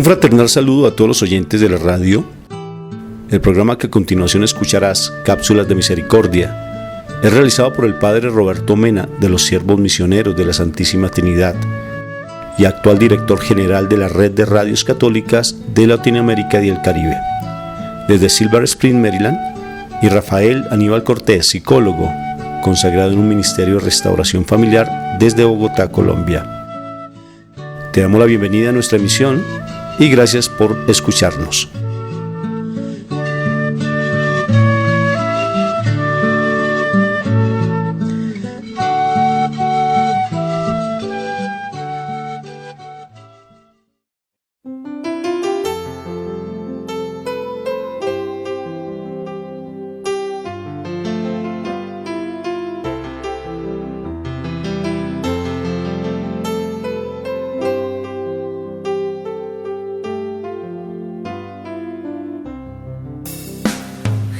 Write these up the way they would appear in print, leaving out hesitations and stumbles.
fraternal saludo a todos los oyentes de la radio. El programa que a continuación escucharás, Cápsulas de Misericordia, es realizado por el Padre Roberto Mena, de los Siervos Misioneros de la Santísima Trinidad y actual director general de la Red de Radios Católicas de Latinoamérica y el Caribe. Desde Silver Spring, Maryland, y Rafael Aníbal Cortés, psicólogo, consagrado en un ministerio de restauración familiar desde Bogotá, Colombia. Te damos la bienvenida a nuestra emisión y gracias por escucharnos.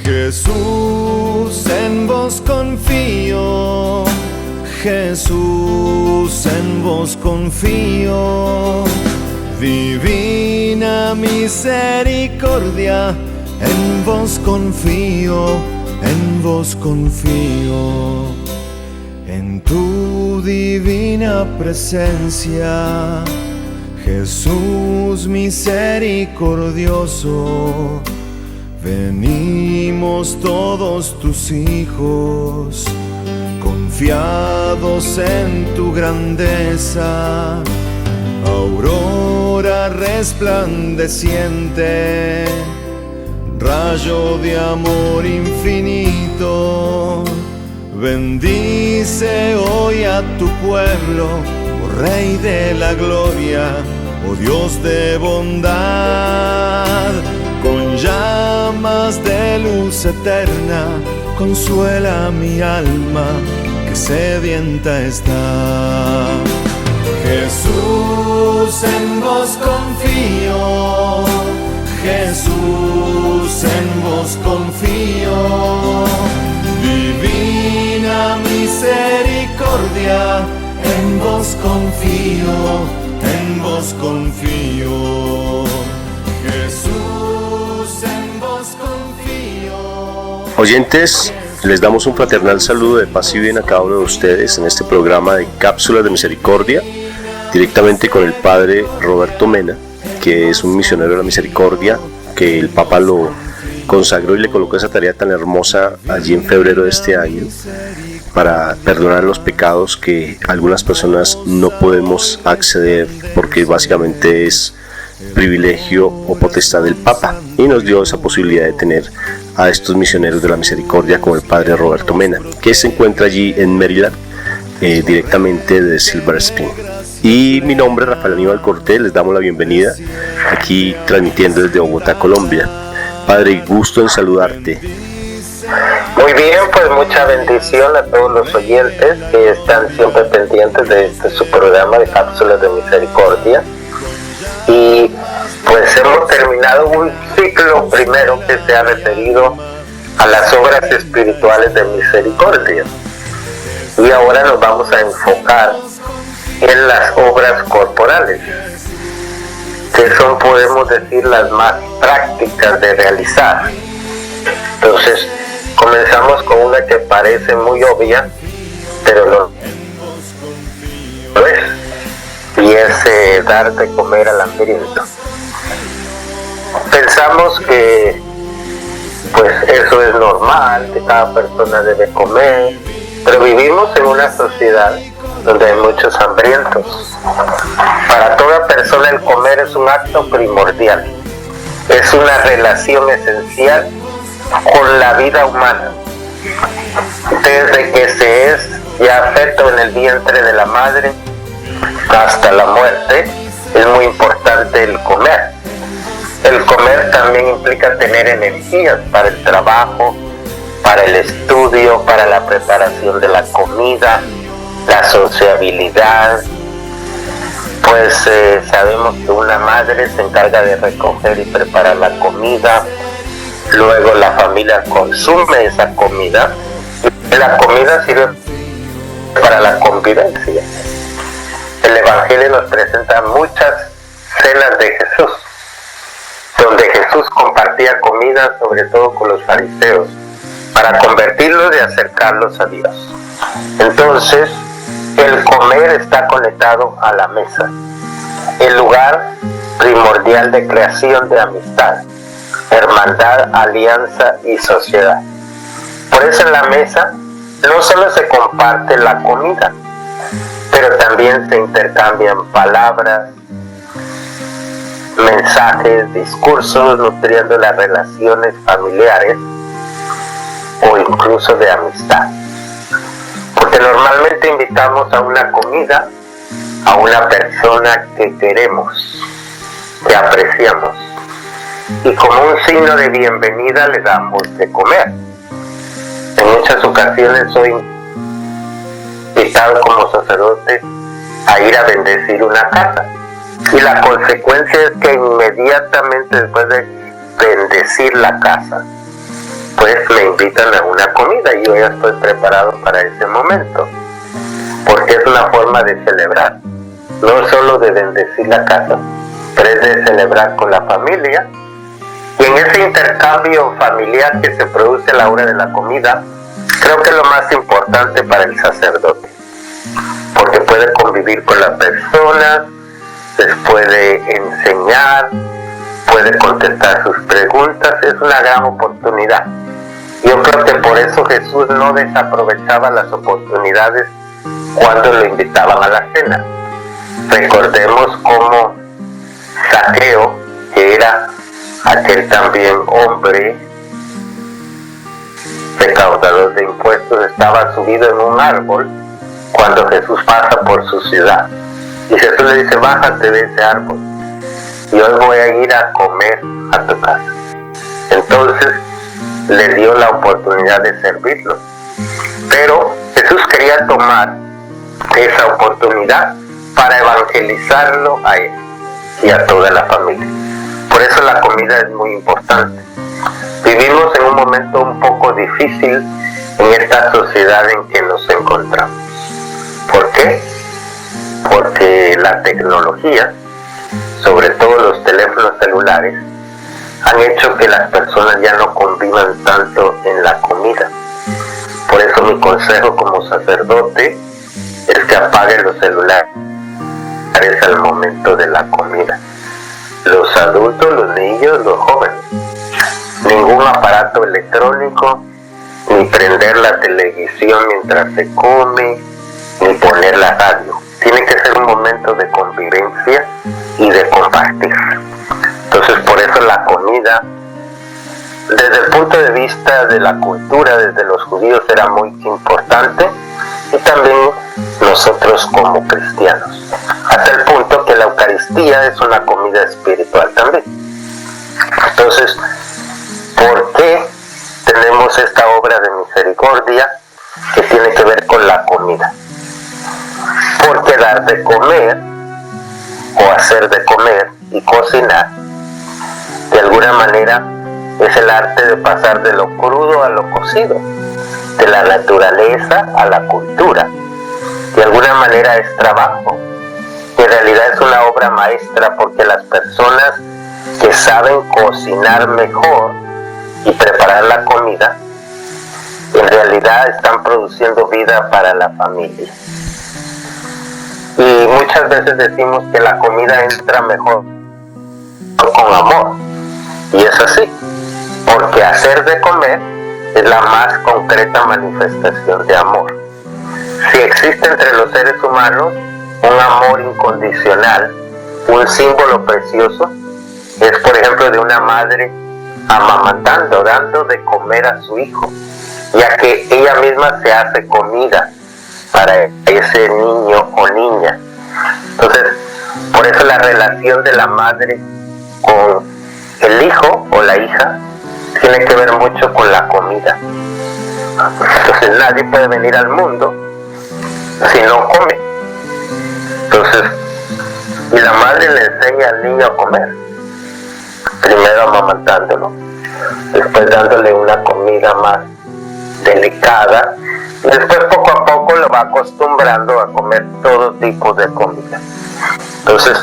Jesús, en vos confío, Jesús, en vos confío, divina misericordia, en vos confío, en vos confío, en tu divina presencia, Jesús misericordioso. Venimos todos tus hijos, confiados en tu grandeza, aurora resplandeciente, rayo de amor infinito. Bendice hoy a tu pueblo, oh Rey de la gloria, oh Dios de bondad. Con llamas de luz eterna, consuela mi alma que sedienta está. Jesús, en vos confío, Jesús, en vos confío, divina misericordia, en vos confío, en vos confío. Jesús, en vos confío. Oyentes, les damos un fraternal saludo de paz y bien a cada uno de ustedes en este programa de Cápsulas de Misericordia, directamente con el Padre Roberto Mena, que es un misionero de la misericordia, que el Papa lo consagró y le colocó esa tarea tan hermosa allí en febrero de este año, para perdonar los pecados que algunas personas no podemos acceder porque básicamente es privilegio o potestad del Papa, y nos dio esa posibilidad de tener a estos misioneros de la misericordia como el Padre Roberto Mena, que se encuentra allí en Maryland, directamente de Silver Spring. Y mi nombre es Rafael Aníbal Cortés, les damos la bienvenida aquí transmitiendo desde Bogotá, Colombia. Padre, gusto en saludarte. Muy bien, pues mucha bendición a todos los oyentes que están siempre pendientes de su programa de Cápsulas de Misericordia. Y pues hemos terminado un ciclo primero que se ha referido a las obras espirituales de misericordia, y ahora nos vamos a enfocar en las obras corporales, que son, podemos decir, las más prácticas de realizar. Entonces comenzamos con una que parece muy obvia, pero no es, y es dar de comer al hambriento. Pensamos que pues eso es normal, que cada persona debe comer, pero vivimos en una sociedad donde hay muchos hambrientos. Para toda persona el comer es un acto primordial, es una relación esencial con la vida humana. Desde que se es ya feto en el vientre de la madre hasta la muerte, es muy importante el comer. El comer también implica tener energías para el trabajo, para el estudio, para la preparación de la comida, la sociabilidad. Pues sabemos que una madre se encarga de recoger y preparar la comida, luego la familia consume esa comida, y la comida sirve para la convivencia. El Evangelio nos presenta muchas cenas de Jesús, donde Jesús compartía comida, sobre todo con los fariseos, para convertirlos y acercarlos a Dios. Entonces, el comer está conectado a la mesa, el lugar primordial de creación de amistad, hermandad, alianza y sociedad. Por eso en la mesa no solo se comparte la comida, pero también se intercambian palabras, mensajes, discursos, nutriendo las relaciones familiares o incluso de amistad. Porque normalmente invitamos a una comida a una persona que queremos, que apreciamos, y como un signo de bienvenida le damos de comer. En muchas ocasiones soy invitado como sacerdote a ir a bendecir una casa, y la consecuencia es que inmediatamente después de bendecir la casa, pues me invitan a una comida y yo ya estoy preparado para ese momento, porque es una forma de celebrar, no solo de bendecir la casa, pero es de celebrar con la familia. Y en ese intercambio familiar que se produce a la hora de la comida, creo que es lo más importante para el sacerdote, porque puede convivir con las personas, les puede enseñar, puede contestar sus preguntas, es una gran oportunidad. Yo creo que por eso Jesús no desaprovechaba las oportunidades cuando lo invitaban a la cena. Recordemos cómo Zaqueo, que era aquel también hombre recaudador de impuestos, estaba subido en un árbol cuando Jesús pasa por su ciudad. Y Jesús le dice: bájate de ese árbol y hoy voy a ir a comer a tu casa. Entonces le dio la oportunidad de servirlo. Pero Jesús quería tomar esa oportunidad para evangelizarlo a él y a toda la familia. Por eso la comida es muy importante. Vivimos en un momento un poco difícil en esta sociedad en que nos encontramos. ¿Por qué? Porque la tecnología, sobre todo los teléfonos celulares, han hecho que las personas ya no convivan tanto en la comida. Por eso mi consejo como sacerdote es que apague los celulares al momento de la comida. Los adultos, los niños, los jóvenes. Ningún aparato electrónico, ni prender la televisión mientras se come, ni poner la radio. Tiene que ser un momento de convivencia y de compartir. Entonces, por eso la comida, desde el punto de vista de la cultura, desde los judíos, era muy importante, y también nosotros como cristianos, hasta el punto que la Eucaristía es una comida espiritual también. Entonces, ¿por qué tenemos esta obra de misericordia que tiene que ver con la comida? Porque dar de comer, o hacer de comer y cocinar, de alguna manera es el arte de pasar de lo crudo a lo cocido, de la naturaleza a la cultura. De alguna manera es trabajo. En realidad es una obra maestra, porque las personas que saben cocinar mejor y preparar la comida, en realidad están produciendo vida para la familia. Y muchas veces decimos que la comida entra mejor con amor, y es así, porque hacer de comer es la más concreta manifestación de amor. Si existe entre los seres humanos un amor incondicional, un símbolo precioso, es por ejemplo de una madre amamantando, dando de comer a su hijo, ya que ella misma se hace comida para ese niño o niña. Entonces, por eso la relación de la madre con el hijo o la hija tiene que ver mucho con la comida. Entonces nadie puede venir al mundo si no come. Entonces, y la madre le enseña al niño a comer, primero amamantándolo, después dándole una comida más delicada, y después poco a poco lo va acostumbrando a comer todo tipo de comida. Entonces,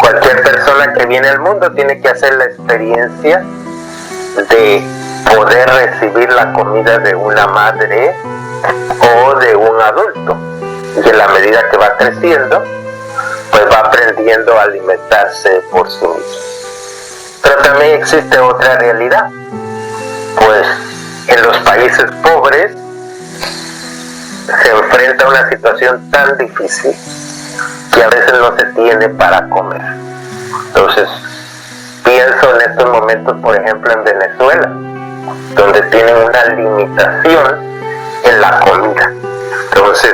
Cualquier persona que viene al mundo tiene que hacer la experiencia de poder recibir la comida de una madre o de un adulto. Y en la medida que va creciendo, pues va aprendiendo a alimentarse por sí mismo. Pero también existe otra realidad. Pues en los países pobres se enfrenta a una situación tan difícil que a veces no se tiene para comer. Entonces, pienso en estos momentos, por ejemplo, en Venezuela, donde tienen una limitación en la comida. Entonces,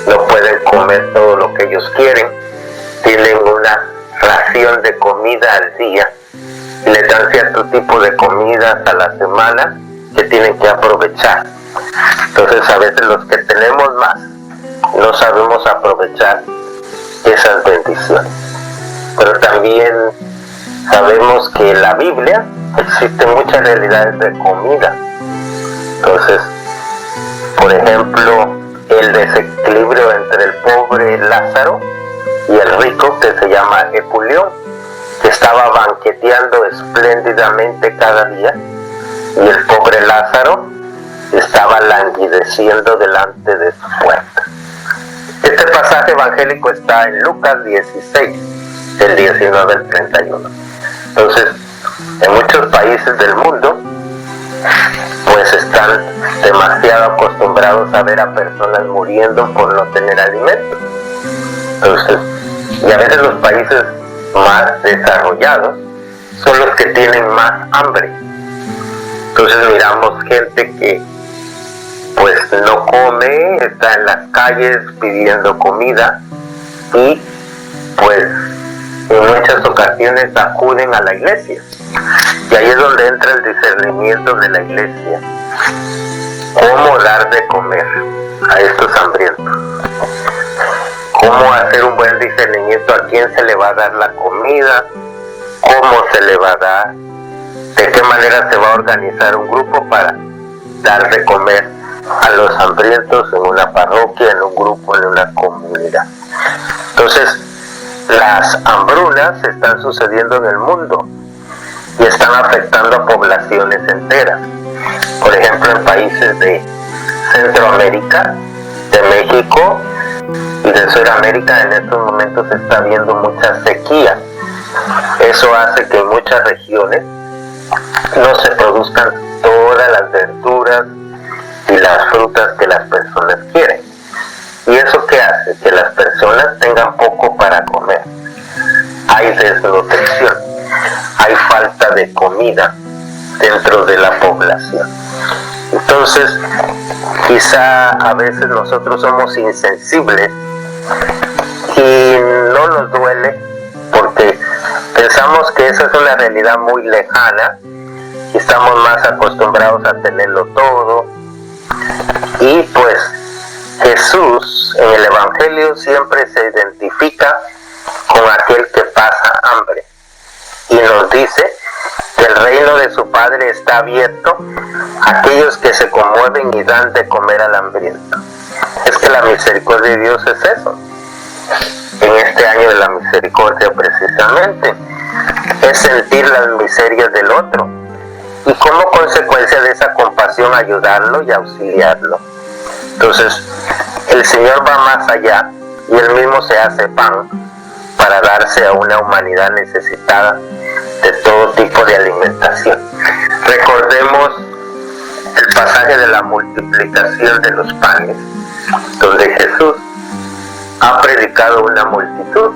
no pueden comer todo lo que ellos quieren, tienen una ración de comida al día y les dan cierto tipo de comidas a la semana que tienen que aprovechar. Entonces, a veces los que tenemos más no sabemos aprovechar esas bendiciones. Pero también sabemos que en la Biblia existen muchas realidades de comida. Entonces, por ejemplo, el desequilibrio entre el pobre Lázaro y el rico, que se llama Epulión, que estaba banqueteando espléndidamente cada día, y el pobre Lázaro estaba languideciendo delante de su puerta. Este pasaje evangélico está en Lucas 16, del 19 al 31. Entonces, en muchos países del mundo, pues están demasiado acostumbrados a ver a personas muriendo por no tener alimento. Entonces, y a veces los países más desarrollados son los que tienen más hambre. Entonces miramos gente que pues no come, está en las calles pidiendo comida y pues en muchas ocasiones acuden a la iglesia. Y ahí es donde entra el discernimiento de la iglesia. Cómo dar de comer a estos hambrientos. Cómo hacer un buen discernimiento a quién se le va a dar la comida, cómo se le va a dar, de qué manera se va a organizar un grupo para dar de comer a los hambrientos en una parroquia, en un grupo, en una comunidad. Entonces, las hambrunas están sucediendo en el mundo y están afectando a poblaciones enteras. Por ejemplo, en países de Centroamérica, de México y de Sudamérica, en estos momentos se está viendo mucha sequía. Eso hace que en muchas regiones no se produzcan todas las verduras y las frutas que las personas quieren. ¿Y eso qué hace? Que las personas tengan poco para comer. Hay desnutrición, hay falta de comida dentro de la población. Entonces, quizá a veces nosotros somos insensibles y no nos duele porque pensamos que esa es una realidad muy lejana y estamos más acostumbrados a tenerlo todo. Y pues Jesús en el Evangelio siempre se identifica con aquel que pasa hambre y nos dice que el reino de su Padre está abierto a aquellos que se conmueven y dan de comer al hambriento. Es que la misericordia de Dios es eso. En este año de la misericordia precisamente es sentir las miserias del otro y como consecuencia de esa compasión ayudarlo y auxiliarlo. Entonces el Señor va más allá y Él mismo se hace pan para darse a una humanidad necesitada de todo tipo de alimentación. Recordemos el pasaje de la multiplicación de los panes, donde Jesús ha predicado una multitud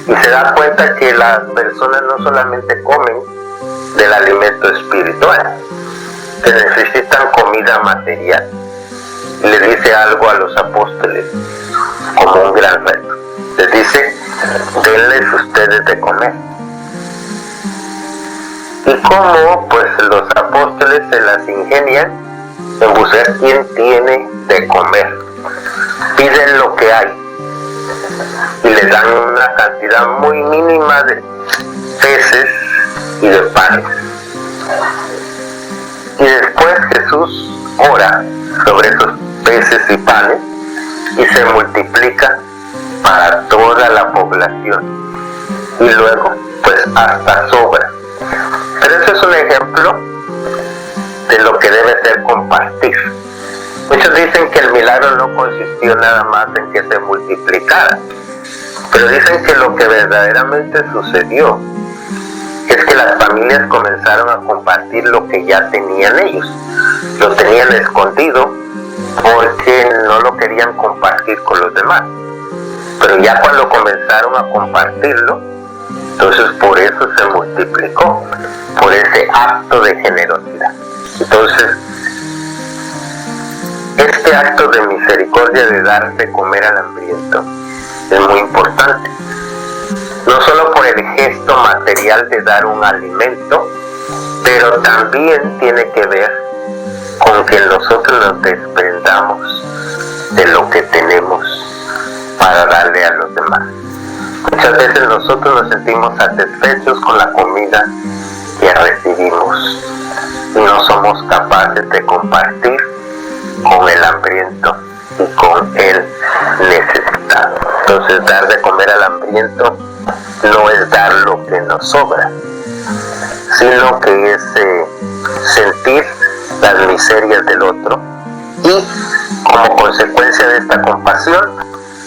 y se da cuenta que las personas no solamente comen del alimento espiritual, que necesitan comida material. Y le dice algo a los apóstoles como un gran reto. Les dice: denles ustedes de comer. Y cómo pues los apóstoles se las ingenian en buscar quién tiene de comer. Piden lo que hay y les dan una cantidad muy mínima de peces y de panes. Y después Jesús ora sobre esos peces y panes y se multiplica para toda la población y luego pues hasta sobra. Pero eso es un ejemplo de lo que debe ser compartir. Muchos dicen que el milagro no consistió nada más en que se multiplicara, pero dicen que lo que verdaderamente sucedió es que las familias comenzaron a compartir lo que ya tenían ellos. Lo tenían escondido porque no lo querían compartir con los demás, pero ya cuando comenzaron a compartirlo, entonces por eso se multiplicó, por ese acto de generosidad. Entonces, este acto de misericordia de dar de comer al hambriento es muy importante, no solo por el gesto material de dar un alimento, pero también tiene que ver con que nosotros nos desprendamos de lo que tenemos para darle a los demás. Muchas veces nosotros nos sentimos satisfechos con la comida que recibimos y no somos capaces de compartir con el hambriento y con el necesitado. Entonces, dar de comer al hambriento no es dar lo que nos sobra, sino que es sentir las miserias del otro y, como consecuencia de esta compasión,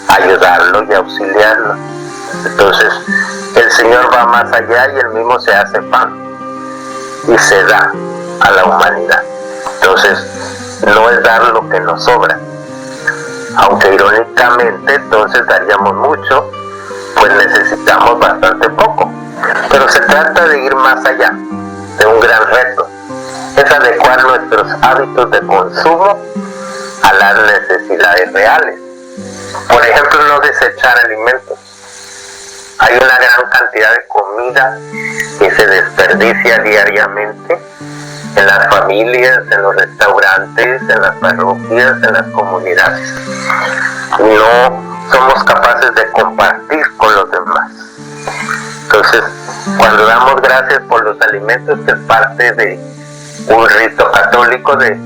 ayudarlo y auxiliarlo. Entonces, el Señor va más allá y Él mismo se hace pan y se da a la humanidad. Entonces, no es dar lo que nos sobra, aunque irónicamente entonces daríamos mucho, pues necesitamos bastante poco. Pero se trata de ir más allá, de un gran reto, es adecuar nuestros hábitos de consumo a las necesidades reales. Por ejemplo, no desechar alimentos. Hay una gran cantidad de comida que se desperdicia diariamente en las familias, en los restaurantes, en las parroquias, en las comunidades. No somos capaces de compartir con los demás. Entonces, cuando damos gracias por los alimentos, que es parte de un rito católico de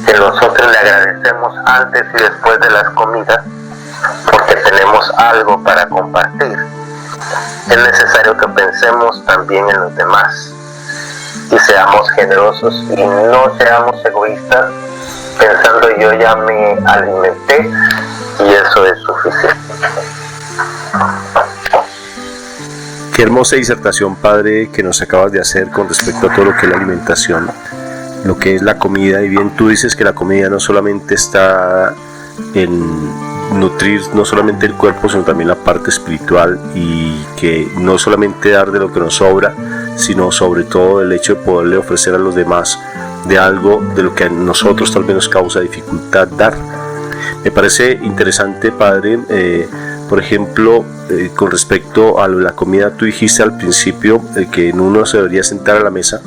que nosotros le agradecemos antes y después de las comidas, porque tenemos algo para compartir, es necesario que pensemos también en los demás y seamos generosos y no seamos egoístas pensando yo ya me alimenté y eso es suficiente. Qué hermosa disertación, Padre, que nos acabas de hacer con respecto a todo lo que es la alimentación, lo que es la comida. Y bien, tú dices que la comida no solamente está en nutrir no solamente el cuerpo, sino también la parte espiritual, y que no solamente dar de lo que nos sobra, sino sobre todo el hecho de poderle ofrecer a los demás de algo de lo que a nosotros tal vez nos causa dificultad dar. Me parece interesante, Padre, por ejemplo, con respecto a la comida, tú dijiste al principio que uno se debería sentar a la mesa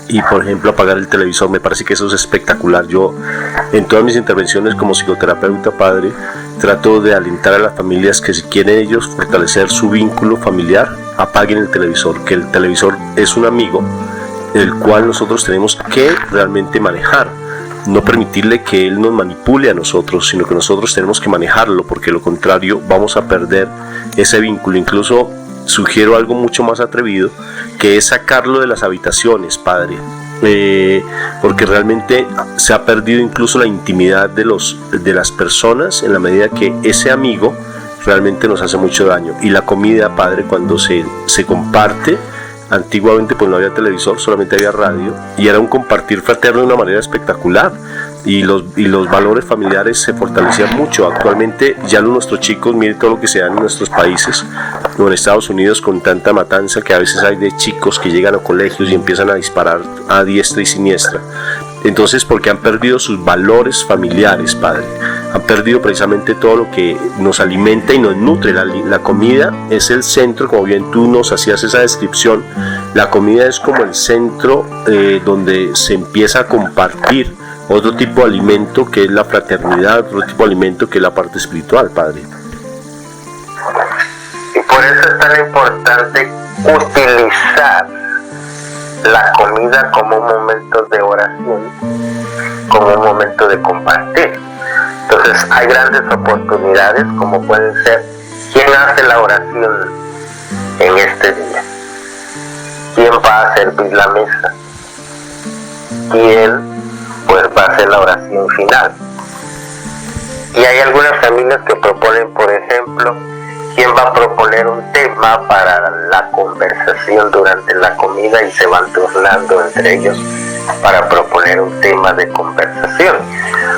y, por ejemplo, apagar el televisor. Me parece que eso es espectacular. Yo, en todas mis intervenciones como psicoterapeuta, Padre, trato de alentar a las familias que, si quieren ellos fortalecer su vínculo familiar, apaguen el televisor, que el televisor es un amigo el cual nosotros tenemos que realmente manejar, no permitirle que él nos manipule a nosotros, sino que nosotros tenemos que manejarlo, porque de lo contrario vamos a perder ese vínculo. Incluso sugiero algo mucho más atrevido, que es sacarlo de las habitaciones, Padre, porque realmente se ha perdido incluso la intimidad de las personas, en la medida que ese amigo realmente nos hace mucho daño. Y la comida, Padre, cuando se comparte, antiguamente pues no había televisor, solamente había radio, y era un compartir fraterno de una manera espectacular, y los valores familiares se fortalecían mucho. Actualmente ya nuestros chicos, miren todo lo que se da en nuestros países, o en Estados Unidos, con tanta matanza que a veces hay de chicos que llegan a colegios y empiezan a disparar a diestra y siniestra. Entonces, porque han perdido sus valores familiares, Padre, han perdido precisamente todo lo que nos alimenta y nos nutre. La comida es el centro, como bien tú nos hacías esa descripción. La comida es como el centro donde se empieza a compartir otro tipo de alimento, que es la fraternidad, otro tipo de alimento que es la parte espiritual, Padre. Y por eso es tan importante utilizar la comida como un momento de oración, como un momento de compartir. Entonces hay grandes oportunidades, como pueden ser ¿Quién hace la oración en este día? ¿Quién va a servir la mesa? ¿Quién pues va a hacer la oración final? Y hay algunas familias que proponen, por ejemplo, quién va a proponer un tema para la conversación durante la comida y se van turnando entre ellos para proponer un tema de conversación.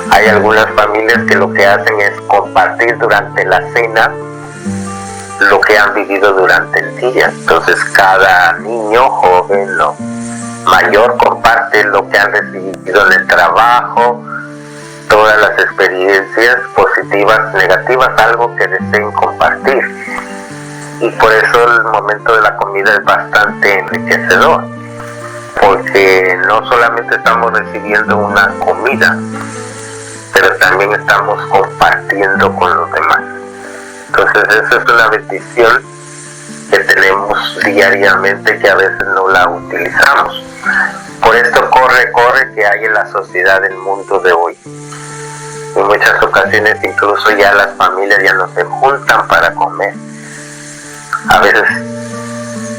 Hay algunas familias que lo que hacen es compartir durante la cena lo que han vivido durante el día. Entonces cada niño, joven o mayor, comparte lo que han recibido en el trabajo, todas las experiencias positivas, negativas, algo que deseen compartir. Y por eso el momento de la comida es bastante enriquecedor, porque no solamente estamos recibiendo una comida, pero también estamos compartiendo con los demás. Entonces esa es una bendición que tenemos diariamente, que a veces no la utilizamos. Por esto corre que hay en la sociedad del mundo de hoy. En muchas ocasiones incluso ya las familias ya no se juntan para comer. A veces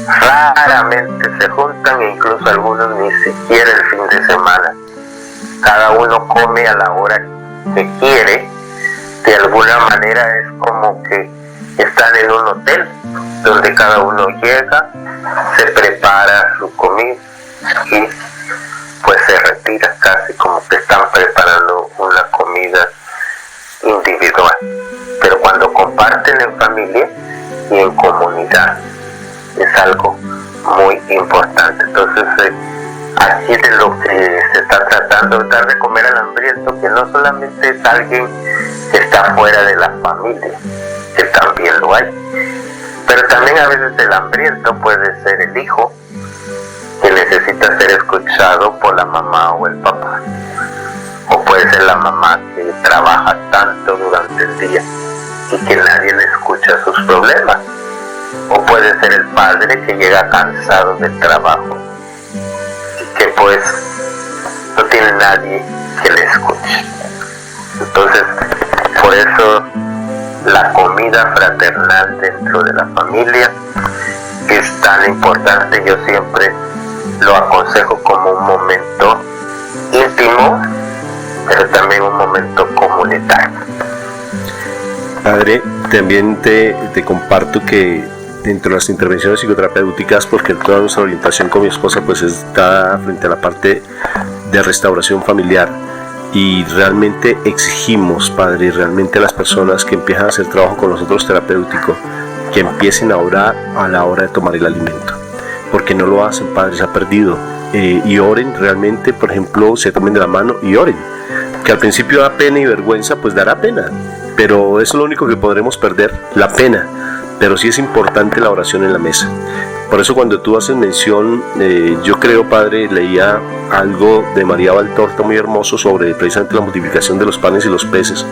raramente se juntan e incluso algunos ni siquiera el fin de semana. Cada uno come a la hora que quiere. De alguna manera es como que están en un hotel donde cada uno llega, se prepara su comida y pues se retira, casi como que están preparando una comida individual. Pero cuando comparten en familia y en comunidad es algo muy importante. Entonces aquí de lo que se está tratando es dar de comer al hambriento, que no solamente es alguien que está fuera de la familia, que también lo hay, pero también a veces el hambriento puede ser el hijo que necesita ser escuchado por la mamá o el papá, o puede ser la mamá que trabaja tanto durante el día y que nadie le escucha sus problemas, o puede ser el padre que llega cansado del trabajo y que pues no tiene nadie que le escuche. Entonces por eso la comida fraternal dentro de la familia es tan importante. Yo siempre lo aconsejo como un momento íntimo, pero también un momento comunitario. Padre, también te comparto que dentro de las intervenciones psicoterapéuticas, porque toda nuestra orientación con mi esposa pues está frente a la parte de restauración familiar, y realmente exigimos, Padre, realmente a las personas que empiezan a hacer trabajo con nosotros terapéutico, que empiecen a orar a la hora de tomar el alimento, porque no lo hacen, Padre, se ha perdido. Y oren realmente, por ejemplo, se tomen de la mano y oren, que al principio da pena y vergüenza, pues dará pena, pero es lo único que podremos perder, la pena. Pero sí es importante la oración en la mesa. Por eso cuando tú haces mención, yo creo, Padre, leía algo de María Valtorta muy hermoso sobre precisamente la multiplicación de los panes y los peces.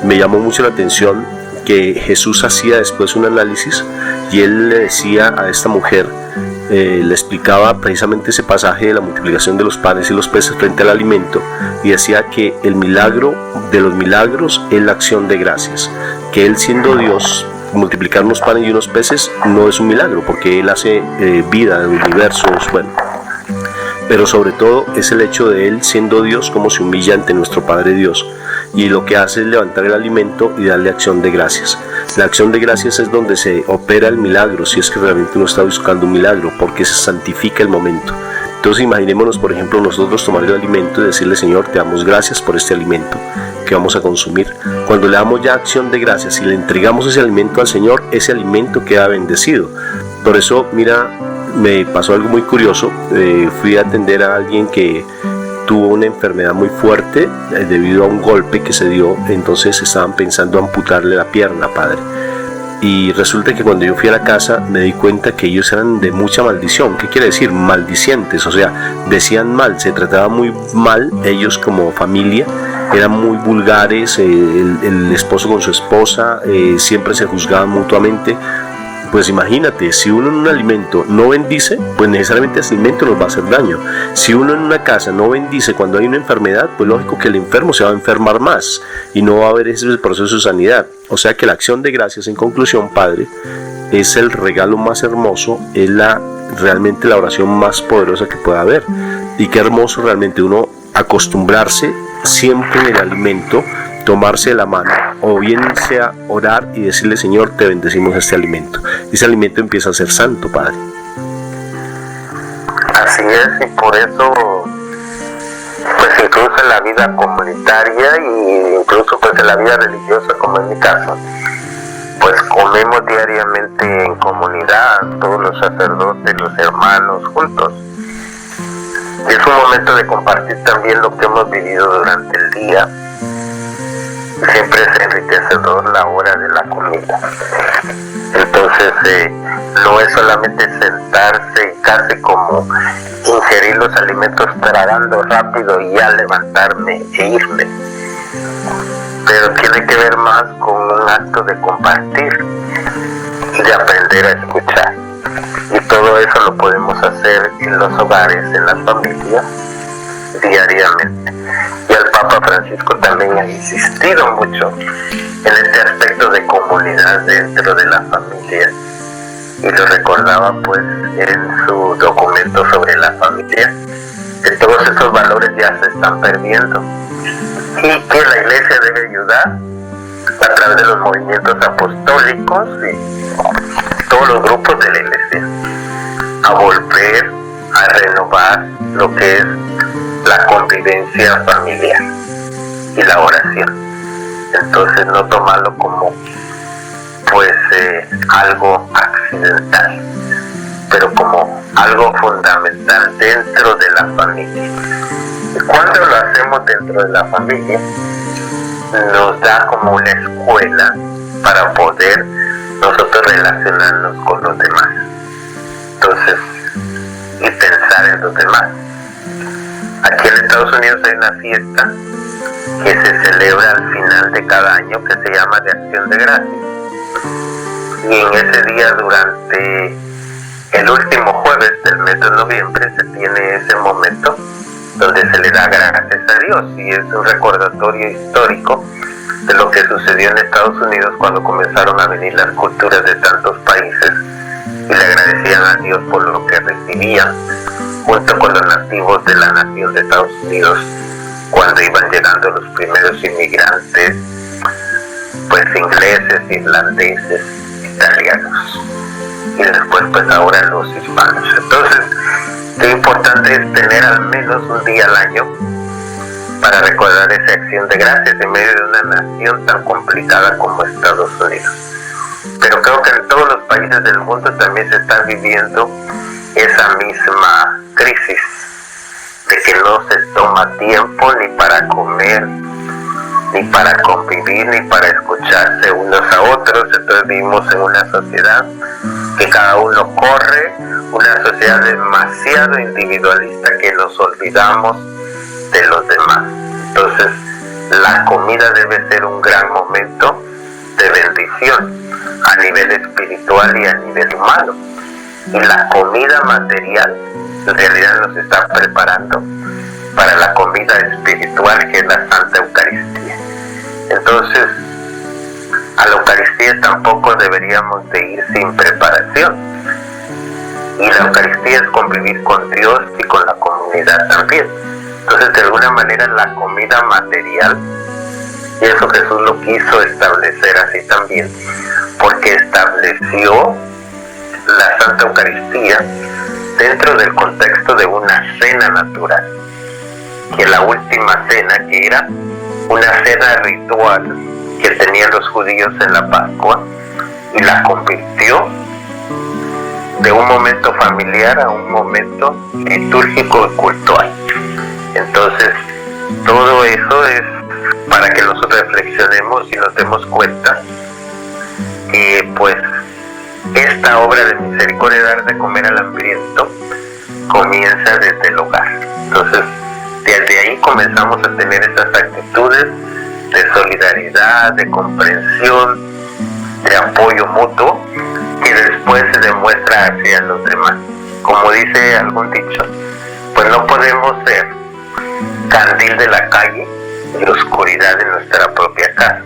Me llamó mucho la atención que Jesús hacía después un análisis y él le decía a esta mujer, le explicaba precisamente ese pasaje de la multiplicación de los panes y los peces frente al alimento, y decía que el milagro de los milagros es la acción de gracias, que él siendo Dios, multiplicar unos panes y unos peces no es un milagro, porque él hace vida de universos, bueno, pero sobre todo es el hecho de él siendo Dios como se humilla ante nuestro Padre Dios, y lo que hace es levantar el alimento y darle acción de gracias. La acción de gracias es donde se opera el milagro, si es que realmente uno está buscando un milagro, porque se santifica el momento. Entonces imaginémonos, por ejemplo, nosotros tomar el alimento y decirle: Señor, te damos gracias por este alimento que vamos a consumir. Cuando le damos ya acción de gracias y le entregamos ese alimento al Señor, ese alimento queda bendecido. Por eso, mira, me pasó algo muy curioso. Fui a atender a alguien que tuvo una enfermedad muy fuerte debido a un golpe que se dio. Entonces estaban pensando amputarle la pierna, Padre. Y resulta que cuando yo fui a la casa me di cuenta que ellos eran de mucha maldición. ¿Qué quiere decir? Maldicientes, o sea, decían mal, se trataba muy mal ellos como familia, eran muy vulgares, el esposo con su esposa, siempre se juzgaban mutuamente. pues imagínate, si uno en un alimento no bendice, pues necesariamente ese alimento nos va a hacer daño. Si uno en una casa no bendice cuando hay una enfermedad, pues lógico que el enfermo se va a enfermar más y no va a haber ese proceso de sanidad. O sea que la acción de gracias, en conclusión, Padre, es el regalo más hermoso, es realmente la oración más poderosa que pueda haber. Y qué hermoso realmente uno acostumbrarse siempre en el alimento, tomarse de la mano, o bien sea orar y decirle: Señor, te bendecimos este alimento. Ese alimento empieza a ser santo, Padre. Así es, y por eso, pues incluso en la vida comunitaria y incluso pues en la vida religiosa, como en mi caso, pues comemos diariamente en comunidad, todos los sacerdotes, los hermanos juntos. Es un momento de compartir también lo que hemos vivido durante el día. Siempre es enriquecedor la hora de la comida. Entonces no es solamente sentarse y casi como ingerir los alimentos tragando rápido y ya levantarme e irme, pero tiene que ver más con un acto de compartir, de aprender a escuchar, y todo eso lo podemos hacer en los hogares, en las familias, diariamente. Y el Papa Francisco también ha insistido mucho en este aspecto de comunidad dentro de la familia, y lo recordaba pues en su documento sobre la familia, que todos esos valores ya se están perdiendo y que la Iglesia debe ayudar a través de los movimientos apostólicos y todos los grupos de la Iglesia a volver a renovar lo que es la convivencia familiar y la oración. Entonces no tomarlo como pues algo accidental, pero como algo fundamental dentro de la familia. Y cuando lo hacemos dentro de la familia, nos da como una escuela para poder nosotros relacionarnos con los demás. Entonces, y pensar en los demás. Aquí en Estados Unidos hay una fiesta que se celebra al final de cada año que se llama de Acción de Gracias. Y en ese día, durante el último jueves del mes de noviembre, se tiene ese momento donde se le da gracias a Dios, y es un recordatorio histórico de lo que sucedió en Estados Unidos cuando comenzaron a venir las culturas de tantos países y le agradecían a Dios por lo que recibían, junto con los nativos de la nación de Estados Unidos, cuando iban llegando los primeros inmigrantes, pues ingleses, irlandeses, italianos, y después pues ahora los hispanos. Entonces, lo importante es tener al menos un día al año para recordar esa acción de gracias en medio de una nación tan complicada como Estados Unidos. Pero creo que en todos los países del mundo también se está viviendo esa misma crisis de que no se toma tiempo ni para comer, ni para convivir, ni para escucharse unos a otros. Entonces vivimos en una sociedad que cada uno corre, una sociedad demasiado individualista que nos olvidamos de los demás. Entonces la comida debe ser un gran momento de bendición a nivel espiritual y a nivel humano, y la comida material en realidad nos está preparando para la comida espiritual, que es la Santa Eucaristía. Entonces a la Eucaristía tampoco deberíamos de ir sin preparación, y la Eucaristía es convivir con Dios y con la comunidad también. Entonces de alguna manera la comida material, y eso Jesús lo quiso establecer así también, porque estableció la Santa Eucaristía dentro del contexto de una cena natural, que la última cena, que era una cena ritual que tenían los judíos en la Pascua, y la convirtió de un momento familiar a un momento litúrgico y cultural. Entonces todo eso es para que nosotros reflexionemos y nos demos cuenta que pues esta obra de misericordia, dar de comer al hambriento, comienza desde el hogar. Entonces desde ahí comenzamos a tener esas actitudes de solidaridad, de comprensión, de apoyo mutuo, que después se demuestra hacia los demás. Como dice algún dicho, pues no podemos ser candil de la calle y oscuridad de nuestra propia casa.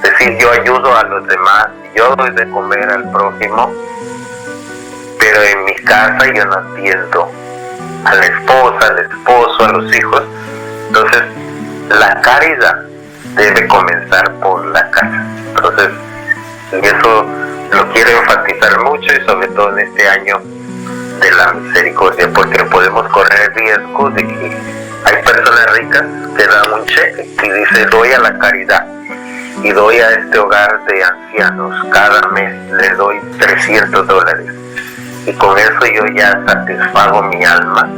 Es decir, yo ayudo a los demás, yo doy de comer al prójimo, pero en mi casa yo no atiendo a la esposa, al esposo, a los hijos. Entonces, la caridad debe comenzar por la casa. Entonces, eso lo quiero enfatizar mucho, y sobre todo en este año de la misericordia, porque podemos correr riesgo de que hay personas ricas que dan un cheque y dice: doy a la caridad y doy a este hogar de ancianos, cada mes le doy $300, y con eso yo ya satisfago mi alma,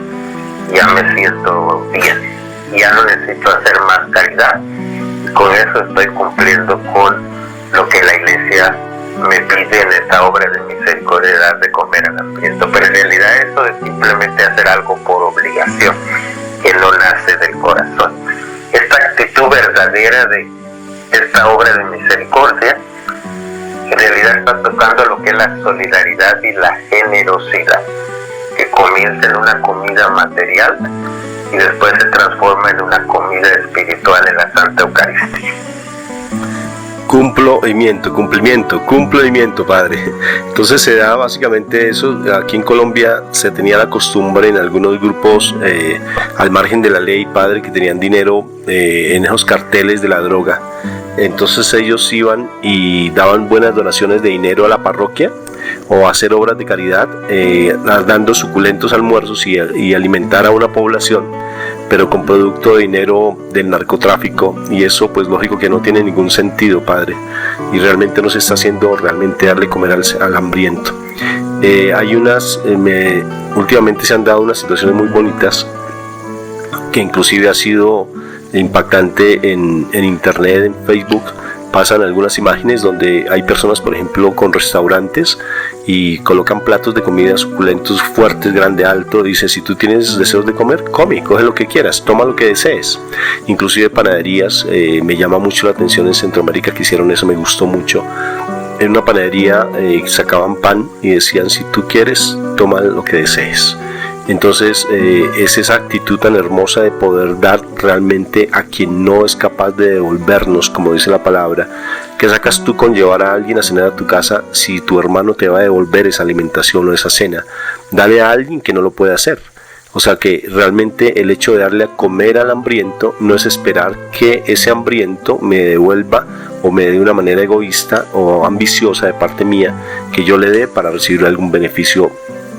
ya me siento bien, ya no necesito hacer más caridad, y con eso estoy cumpliendo con lo que la Iglesia me pide en esta obra de misericordia, de dar de comer al hambriento. Pero en realidad eso es simplemente hacer algo por obligación, que no nace del corazón. Esta actitud verdadera de esta obra de misericordia en realidad está tocando lo que es la solidaridad y la generosidad, que comienza en una comida material y después se transforma en una comida espiritual en la Santa Eucaristía. Cumplimiento, padre. Entonces se da básicamente eso. Aquí en Colombia se tenía la costumbre en algunos grupos al margen de la ley, padre, que tenían dinero en esos carteles de la droga. Entonces ellos iban y daban buenas donaciones de dinero a la parroquia o hacer obras de caridad, dando suculentos almuerzos y alimentar a una población, pero con producto de dinero del narcotráfico, y eso pues lógico que no tiene ningún sentido, padre, y realmente no se está haciendo realmente darle comer al hambriento. Últimamente se han dado unas situaciones muy bonitas, que inclusive ha sido impactante en internet, en Facebook. Pasan algunas imágenes donde hay personas, por ejemplo, con restaurantes y colocan platos de comida suculentos, fuertes, grande, alto. Dice: si tú tienes deseos de comer, come, coge lo que quieras, toma lo que desees. Inclusive panaderías, me llama mucho la atención en Centroamérica que hicieron eso, me gustó mucho. En una panadería sacaban pan y decían: si tú quieres, toma lo que desees. Entonces es esa actitud tan hermosa de poder dar realmente a quien no es capaz de devolvernos, como dice la palabra. ¿Qué sacas tú con llevar a alguien a cenar a tu casa si tu hermano te va a devolver esa alimentación o esa cena? Dale a alguien que no lo puede hacer. O sea que realmente el hecho de darle a comer al hambriento no es esperar que ese hambriento me devuelva o me dé de una manera egoísta o ambiciosa de parte mía, que yo le dé para recibir algún beneficio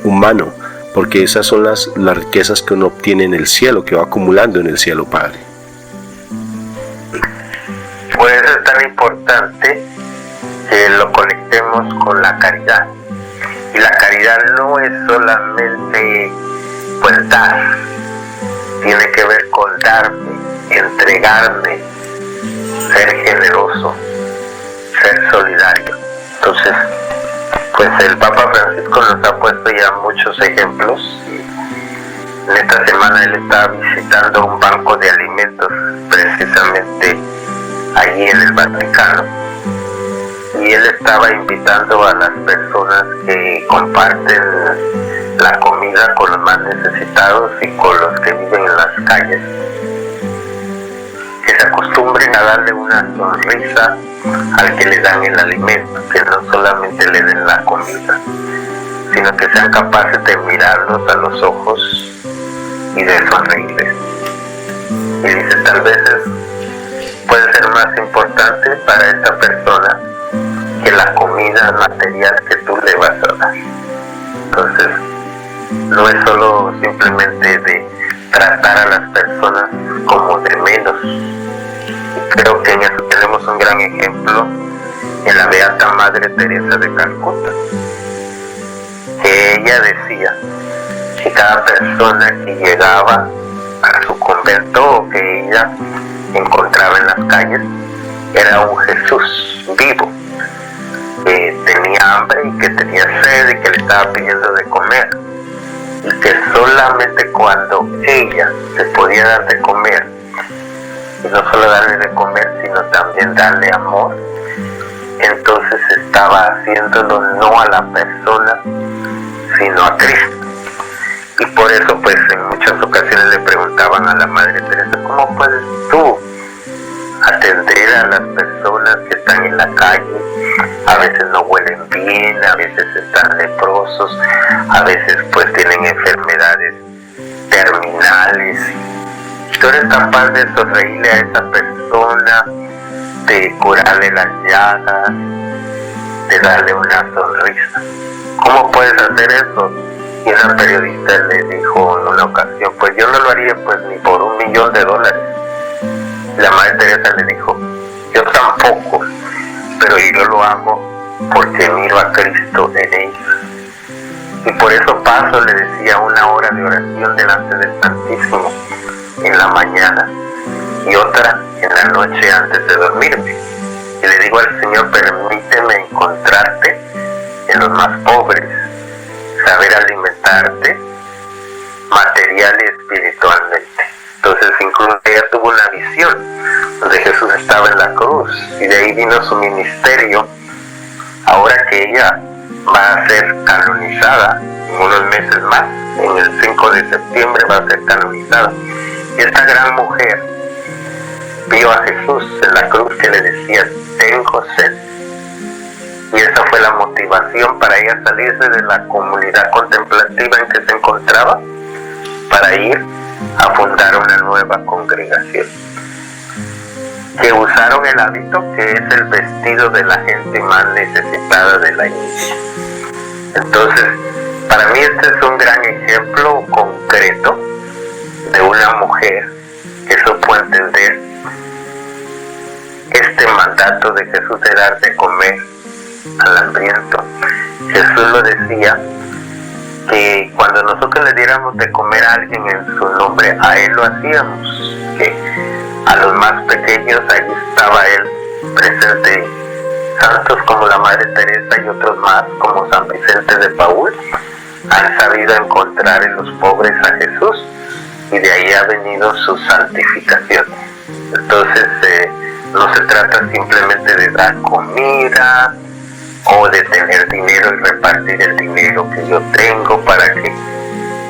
humano, porque esas son las riquezas que uno obtiene en el cielo, que va acumulando en el cielo, Padre. Por eso es tan importante que lo conectemos con la caridad. Y la caridad no es solamente pues dar, tiene que ver con darme, entregarme, ser generoso, ser solidario. Entonces, pues el Papa Francisco nos ha puesto ya muchos ejemplos. En esta semana él estaba visitando un banco de alimentos, precisamente allí en el Vaticano, y él estaba invitando a las personas que comparten la comida con los más necesitados y con los que viven en las calles, que se acostumbren a darle una sonrisa al que le dan el alimento, que no solamente le den la comida, sino que sean capaces de mirarlos a los ojos y de sonreírles. Y dice: tal vez puede ser más importante para esta persona que la comida material que tú le vas a dar. Entonces, no es solo simplemente de tratar a las personas como de menos. Creo que en eso tenemos un gran ejemplo en la Beata Madre Teresa de Calcuta, que ella decía que cada persona que llegaba a su convento o que ella encontraba en las calles era un Jesús vivo, que tenía hambre y que tenía sed y que le estaba pidiendo de comer, y que solamente cuando ella le podía dar de comer, y no solo darle de comer, sino también darle amor, entonces estaba haciéndolo no a la persona, sino a Cristo. Y por eso pues en muchas ocasiones le preguntaban a la Madre Teresa, ¿cómo puedes tú atender a las personas que están en la calle? A veces no huelen bien, a veces están leprosos, a veces pues tienen enfermedades terminales. Tú eres capaz de sonreírle a esa persona, de curarle las llagas, de darle una sonrisa. ¿Cómo puedes hacer eso? Y una periodista le dijo en una ocasión, pues yo no lo haría pues ni por $1.000.000. La Madre Teresa le dijo, yo tampoco, pero yo lo hago porque miro a Cristo en ella. Y por eso paso, le decía, 1 hora de oración delante del Santísimo en la mañana y otra en la noche antes de dormirme. Y le digo al Señor, permíteme encontrarte en los más pobres, saber alimentarte material y espiritualmente. Entonces incluso ella tuvo una visión donde Jesús estaba en la cruz y de ahí vino su ministerio. Ahora que ella va a ser canonizada en unos meses más, en el 5 de septiembre va a ser canonizada, y esta gran mujer vio a Jesús en la cruz que le decía, tengo sed. Y esa fue la motivación para ella salirse de la comunidad contemplativa en que se encontraba para ir a fundar una nueva congregación. Que usaron el hábito que es el vestido de la gente más necesitada de la iglesia. Entonces, para mí este es un gran ejemplo concreto de una mujer que supo entender este mandato de Jesús de dar de comer al hambriento. Jesús lo decía, que cuando nosotros le diéramos de comer a alguien en su nombre, a él lo hacíamos, que a los más pequeños, ahí estaba él presente. Santos como la Madre Teresa y otros más, como San Vicente de Paúl, han sabido encontrar en los pobres a Jesús, y de ahí ha venido su santificación. Entonces no se trata simplemente de dar comida o de tener dinero y repartir el dinero que yo tengo para que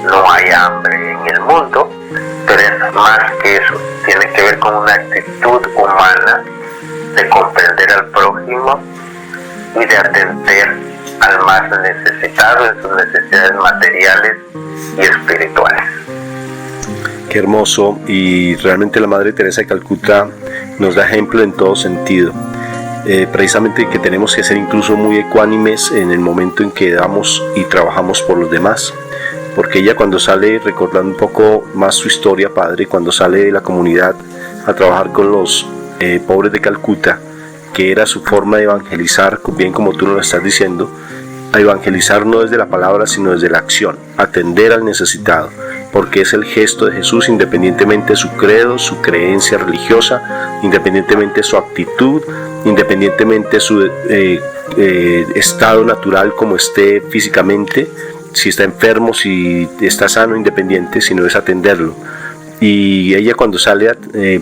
no haya hambre en el mundo, pero es más que eso. Tiene que ver con una actitud humana de comprender al prójimo y de atender al más necesitado en sus necesidades materiales y espirituales. Qué hermoso, y realmente la Madre Teresa de Calcuta nos da ejemplo en todo sentido. Precisamente que tenemos que ser incluso muy ecuánimes en el momento en que damos y trabajamos por los demás, porque ella, cuando sale, recordando un poco más su historia, padre, cuando sale de la comunidad a trabajar con los pobres de Calcuta, que era su forma de evangelizar, bien como tú nos lo estás diciendo, a evangelizar no desde la palabra sino desde la acción, atender al necesitado, porque es el gesto de Jesús independientemente de su credo, su creencia religiosa, independientemente de su actitud, independientemente de su estado natural, como esté físicamente, si está enfermo, si está sano, independiente, sino es atenderlo. Y ella, cuando sale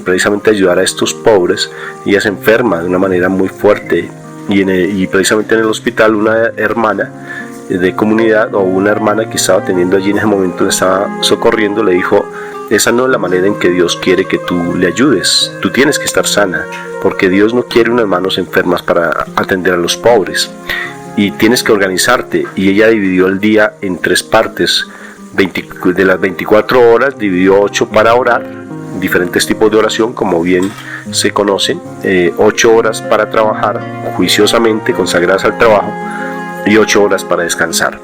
precisamente a ayudar a estos pobres, ella se enferma de una manera muy fuerte, y precisamente en el hospital una hermana de comunidad, o una hermana que estaba teniendo allí en ese momento, le estaba socorriendo, le dijo: esa no es la manera en que Dios quiere que tú le ayudes, tú tienes que estar sana, porque Dios no quiere unas manos enfermas para atender a los pobres, y tienes que organizarte. Y ella dividió el día en 3 partes, de las 24 horas dividió 8 para orar, diferentes tipos de oración como bien se conocen, 8 horas para trabajar juiciosamente, consagradas al trabajo, y 8 horas para descansar.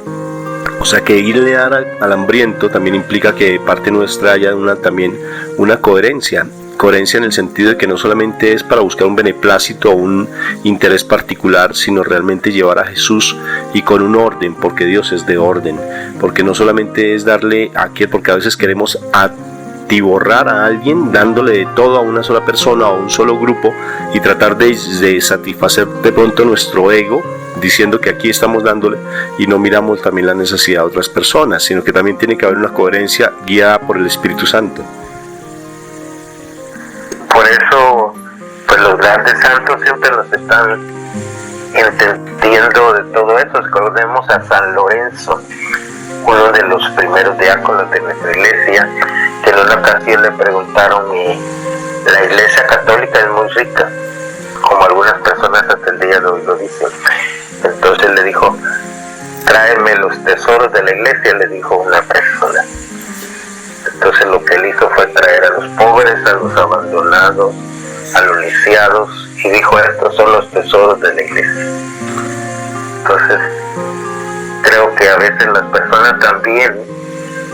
O sea que irle a dar al hambriento también implica que de parte nuestra haya también una coherencia en el sentido de que no solamente es para buscar un beneplácito o un interés particular, sino realmente llevar a Jesús, y con un orden, porque Dios es de orden, porque no solamente es darle a aquel, porque a veces queremos atiborrar a alguien dándole de todo a una sola persona o a un solo grupo, y tratar de satisfacer de pronto nuestro ego, diciendo que aquí estamos dándole, y no miramos también la necesidad de otras personas, sino que también tiene que haber una coherencia guiada por el Espíritu Santo. Por eso, pues los grandes santos siempre nos están entendiendo de todo eso, recordemos a San Lorenzo, uno de los primeros diáconos de nuestra iglesia, que en una ocasión le preguntaron, la iglesia católica es muy rica, como algunas personas hasta el día de hoy lo dicen. Entonces le dijo, tráeme los tesoros de la iglesia, le dijo una persona. Entonces lo que él hizo fue traer a los pobres, a los abandonados, a los lisiados, y dijo, estos son los tesoros de la iglesia. Entonces creo que a veces las personas también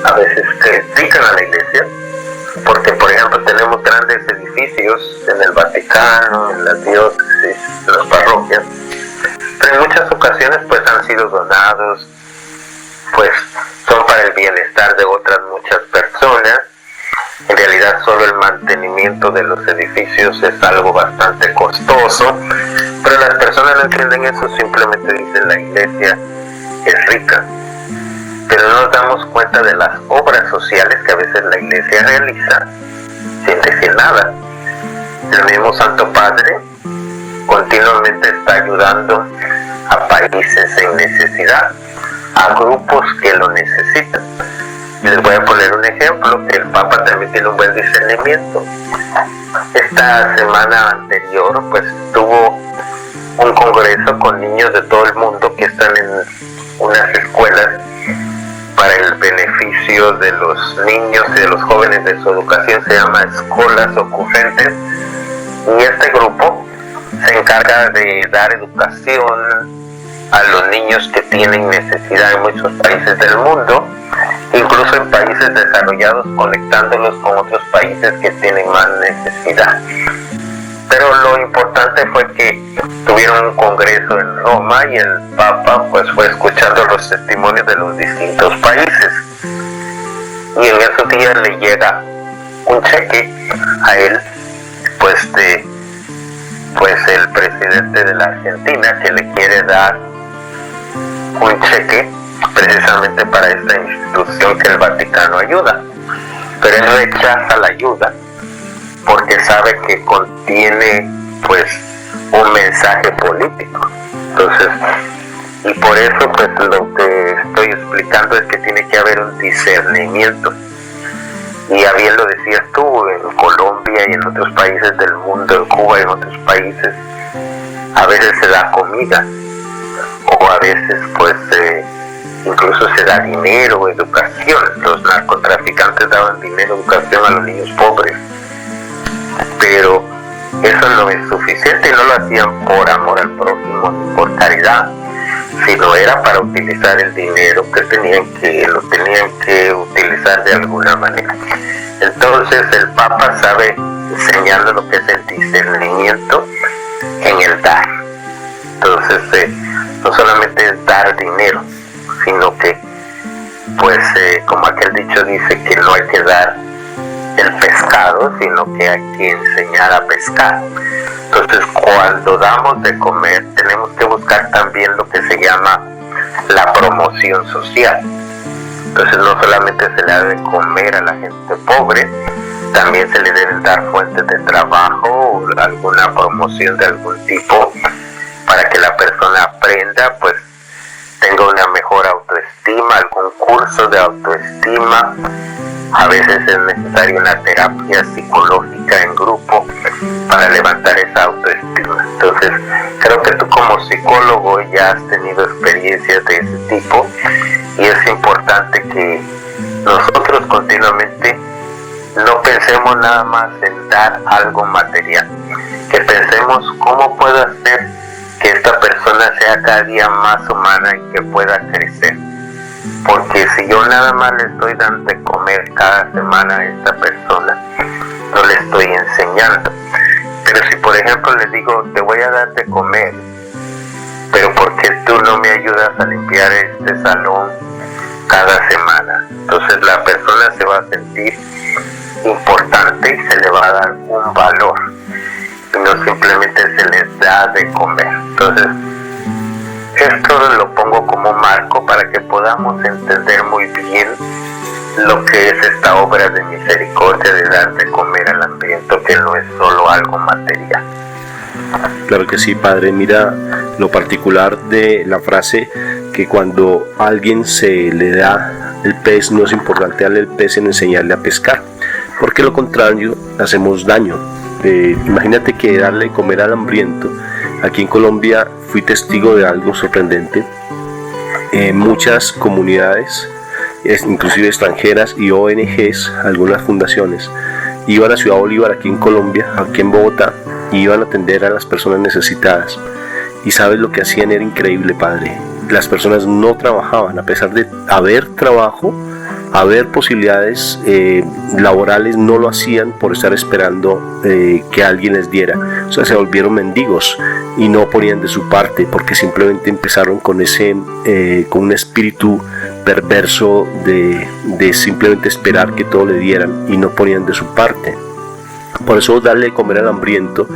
a veces critican a la iglesia, porque por ejemplo tenemos grandes edificios en el Vaticano, en las diócesis, en las parroquias, pero en muchas ocasiones pues han sido donados, pues son para el bienestar de otras muchas personas. En realidad solo el mantenimiento de los edificios es algo bastante costoso, pero las personas no entienden eso, simplemente dicen la iglesia es rica, pero no nos damos cuenta de las obras sociales que a veces la iglesia realiza sin decir nada. El mismo Santo Padre continuamente está ayudando a países en necesidad, a grupos que lo necesitan. Les voy a poner un ejemplo, que el Papa también tiene un buen discernimiento. Esta semana anterior pues tuvo un congreso con niños de todo el mundo que están en unas escuelas para el beneficio de los niños y de los jóvenes de su educación, se llama Escolas Ocurrentes, y este grupo se encarga de dar educación a los niños que tienen necesidad en muchos países del mundo, incluso en países desarrollados, conectándolos con otros países que tienen más necesidad. Pero lo importante fue que tuvieron un congreso en Roma y el Papa pues fue escuchando los testimonios de los distintos países, y en esos días le llega un cheque a él pues el presidente de la Argentina, que le quiere dar un cheque precisamente para esta institución que el Vaticano ayuda, pero él rechaza la ayuda porque sabe que contiene pues un mensaje político. Entonces, y por eso pues lo que estoy explicando es que tiene que haber un discernimiento, y a bien lo decías tú, en Colombia y en otros países del mundo, en Cuba y en otros países, a veces se da comida, o a veces pues incluso se da dinero, educación. Los narcotraficantes daban dinero, educación a los niños pobres, pero eso no es suficiente, y no lo hacían por amor al prójimo ni por caridad, sino era para utilizar el dinero que lo tenían que utilizar de alguna manera. Entonces el Papa sabe enseñarle lo que es el discernimiento en el dar. Entonces no solamente es dar dinero, sino que pues como aquel dicho dice, que no hay que dar el pescado, sino que hay que enseñar a pescar. Entonces cuando damos de comer tenemos que buscar también lo que se llama la promoción social. Entonces no solamente se le debe comer a la gente pobre, también se le deben dar fuentes de trabajo o alguna promoción de algún tipo para que la persona aprenda, pues tenga una mejor autoestima, algún curso de autoestima. A veces es necesaria una terapia psicológica en grupo para levantar esa autoestima. Entonces creo que tú como psicólogo ya has tenido experiencias de ese tipo, y es importante que nosotros continuamente no pensemos nada más en dar algo material, que pensemos cómo puedo hacer que esta persona sea cada día más humana y que pueda crecer. Porque si yo nada más le estoy dando de comer cada semana a esta persona, no le estoy enseñando. Pero si por ejemplo le digo, te voy a dar de comer, pero ¿por qué tú no me ayudas a limpiar este salón cada semana? Entonces la persona se va a sentir importante y se le va a dar un valor, y no simplemente se les da de comer. Entonces esto lo pongo como marco para que podamos entender muy bien lo que es esta obra de misericordia, de dar de comer al hambriento, que no es solo algo material. Claro que sí, padre. Mira lo particular de la frase que cuando a alguien se le da el pez, no es importante darle el pez en enseñarle a pescar, porque lo contrario hacemos daño. Imagínate que darle de comer al hambriento. Aquí en Colombia fui testigo de algo sorprendente. Muchas comunidades, inclusive extranjeras y ONGs, algunas fundaciones, iban a Ciudad Bolívar, aquí en Colombia, aquí en Bogotá, y iban a atender a las personas necesitadas. Y sabes, lo que hacían era increíble, padre. Las personas no trabajaban, a pesar de haber trabajo, haber posibilidades laborales, no lo hacían por estar esperando que alguien les diera. O sea, se volvieron mendigos y no ponían de su parte, porque simplemente empezaron con con un espíritu perverso de simplemente esperar que todo le dieran y no ponían de su parte. Por eso, darle de comer al hambriento,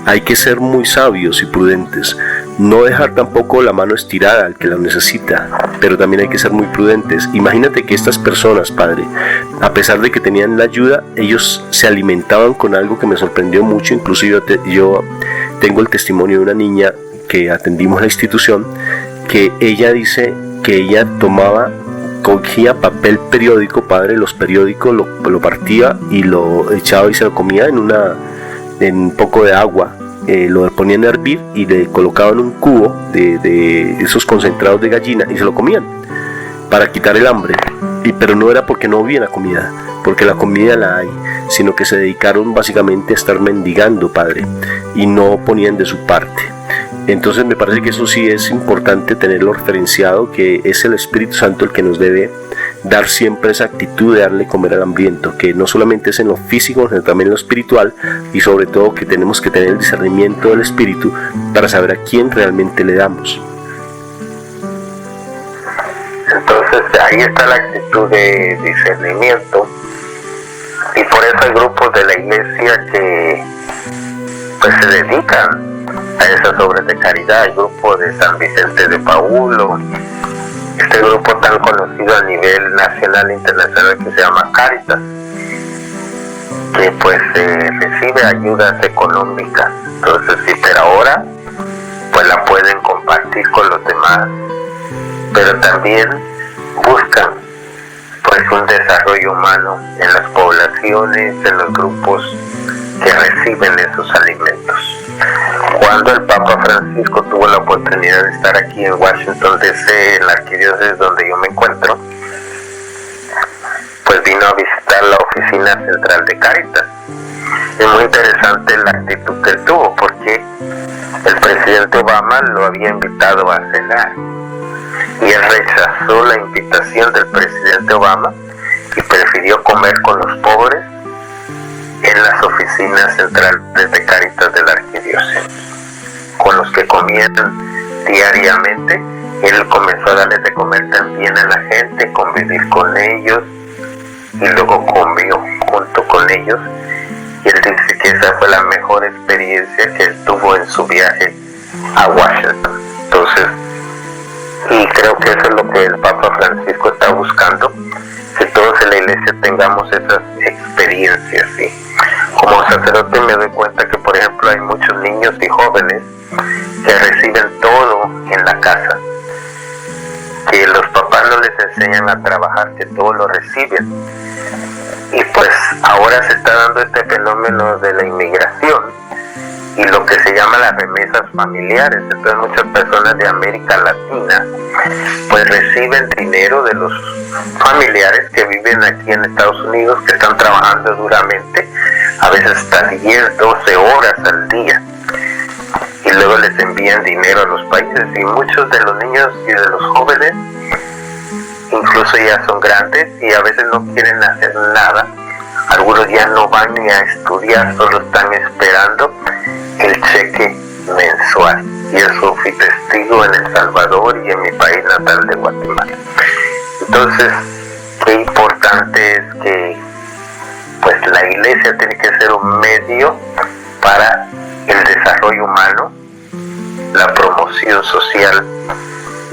hay que ser muy sabios y prudentes. No dejar tampoco la mano estirada al que la necesita, pero también hay que ser muy prudentes. Imagínate que estas personas, padre, a pesar de que tenían la ayuda, ellos se alimentaban con algo que me sorprendió mucho. Inclusive yo tengo el testimonio de una niña que atendimos a la institución, que ella dice que ella cogía papel periódico, padre, los periódicos, lo partía y lo echaba y se lo comía en un poco de agua. Lo ponían a hervir y le colocaban un cubo de esos concentrados de gallina y se lo comían para quitar el hambre. Pero no era porque no hubiera comida, porque la comida la hay, sino que se dedicaron básicamente a estar mendigando, padre, y no ponían de su parte. Entonces me parece que eso sí es importante tenerlo referenciado, que es el Espíritu Santo el que nos debe dar siempre esa actitud de darle comer al hambriento, que no solamente es en lo físico, sino también en lo espiritual, y sobre todo que tenemos que tener el discernimiento del Espíritu para saber a quién realmente le damos. Entonces ahí está la actitud de discernimiento, y por eso hay grupos de la iglesia que pues se dedican a esas obras de caridad. El grupo de San Vicente de Paulo, este grupo tan conocido a nivel nacional e internacional que se llama Cáritas, que pues recibe ayudas económicas. Entonces sí, pero ahora pues la pueden compartir con los demás, pero también buscan pues un desarrollo humano en las poblaciones, en los grupos que reciben esos alimentos. Cuando el Papa Francisco tuvo la oportunidad de estar aquí en Washington DC, en la arquidiócesis donde yo me encuentro, pues vino a visitar la oficina central de Cáritas. Es muy interesante la actitud que él tuvo, porque el presidente Obama lo había invitado a cenar y él rechazó la invitación del presidente Obama y prefirió comer con los pobres en las oficinas centrales de Cáritas de la arquidiócesis, con los que comían diariamente. Él comenzó a darles de comer también a la gente, convivir con ellos, y luego comió junto con ellos, y él dice que esa fue la mejor experiencia que él tuvo en su viaje a Washington. Entonces, y creo que eso es lo que el Papa Francisco está buscando, que todos en la iglesia tengamos esas experiencias, ¿sí? Como sacerdote me doy cuenta que, por ejemplo, hay muchos niños y jóvenes que reciben todo en la casa, que los papás no les enseñan a trabajar, que todo lo reciben. Y pues ahora se está dando este fenómeno de la inmigración y lo que se llama las remesas familiares. Entonces muchas personas de América Latina pues reciben dinero de los familiares que viven aquí en Estados Unidos, que están trabajando duramente, a veces hasta 10, 12 horas al día, y luego les envían dinero a los países. Y muchos de los niños y de los jóvenes incluso ya son grandes y a veces no quieren hacer nada. Algunos ya no van ni a estudiar, solo están esperando el cheque mensual. Y eso fui testigo en El Salvador y en mi país natal de Guatemala. Entonces, qué importante es que pues la iglesia tiene que ser un medio para el desarrollo humano, la promoción social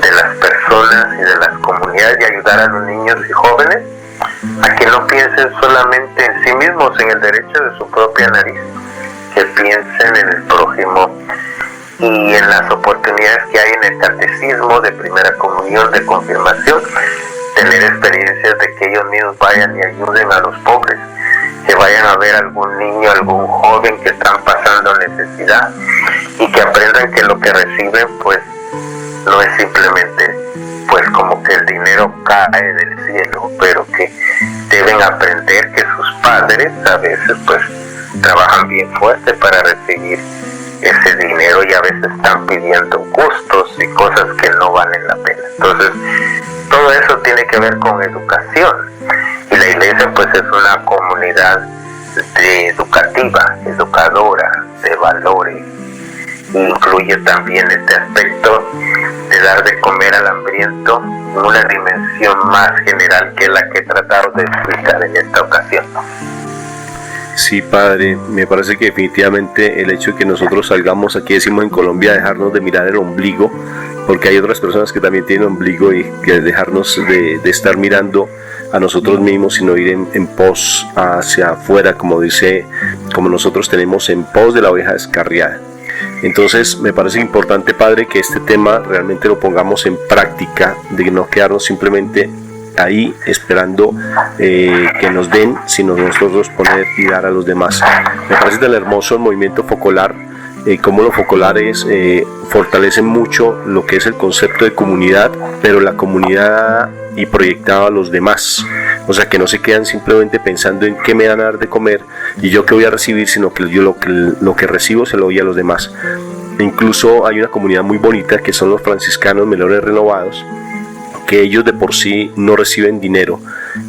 de las personas y de las comunidades, y ayudar a los niños y jóvenes a que no piensen solamente en sí mismos, en el derecho de su propia nariz, que piensen piensen en el prójimo y en las oportunidades que hay en el catecismo, de primera comunión, de confirmación, tener experiencias de que ellos mismos vayan y ayuden a los pobres, que vayan a ver a algún niño, algún joven que están pasando necesidad y que aprendan que lo que reciben pues no es simplemente pues como que el dinero cae del cielo, pero que deben aprender que sus padres a veces pues trabajan bien fuerte para recibir ese dinero y a veces están pidiendo gustos y cosas que no valen la pena. Entonces todo eso tiene que ver con educación, y la iglesia pues es una comunidad educativa, educadora de valores. Incluye también este aspecto de dar de comer al hambriento en una dimensión más general que la que he tratado de explicar en esta ocasión. Sí, padre, me parece que definitivamente el hecho de que nosotros salgamos, aquí decimos en Colombia, dejarnos de mirar el ombligo, porque hay otras personas que también tienen ombligo, y que dejarnos de estar mirando a nosotros mismos, sino ir en pos hacia afuera, como nosotros tenemos en pos de la oveja descarriada. Entonces me parece importante, padre, que este tema realmente lo pongamos en práctica, de no quedarnos simplemente ahí esperando que nos den, sino nosotros poner y dar a los demás. Me parece tan hermoso el movimiento focolar, cómo los focolares fortalecen mucho lo que es el concepto de comunidad, pero la comunidad y proyectado a los demás, o sea, que no se quedan simplemente pensando en qué me van a dar de comer y yo qué voy a recibir, sino que yo lo que recibo se lo doy a los demás. Incluso hay una comunidad muy bonita que son los franciscanos menores renovados, que ellos de por sí no reciben dinero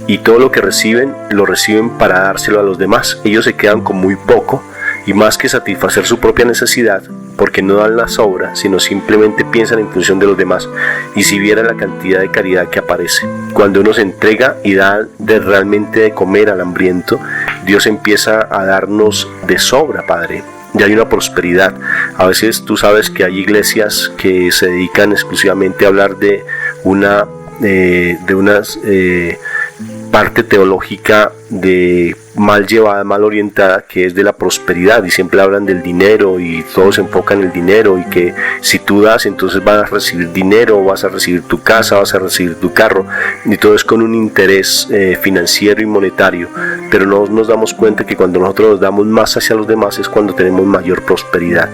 y todo lo que reciben lo reciben para dárselo a los demás. Ellos se quedan con muy poco, y más que satisfacer su propia necesidad, porque no dan la sobra, sino simplemente piensan en función de los demás. Y si vieran la cantidad de caridad que aparece cuando uno se entrega y da realmente de comer al hambriento, Dios empieza a darnos de sobra, Padre. Y hay una prosperidad. A veces tú sabes que hay iglesias que se dedican exclusivamente a hablar de una parte teológica de mal llevada, mal orientada, que es de la prosperidad, y siempre hablan del dinero y todos se enfocan en el dinero, y que si tú das entonces vas a recibir dinero, vas a recibir tu casa, vas a recibir tu carro, y todo es con un interés financiero y monetario. Pero no nos damos cuenta que cuando nosotros nos damos más hacia los demás es cuando tenemos mayor prosperidad.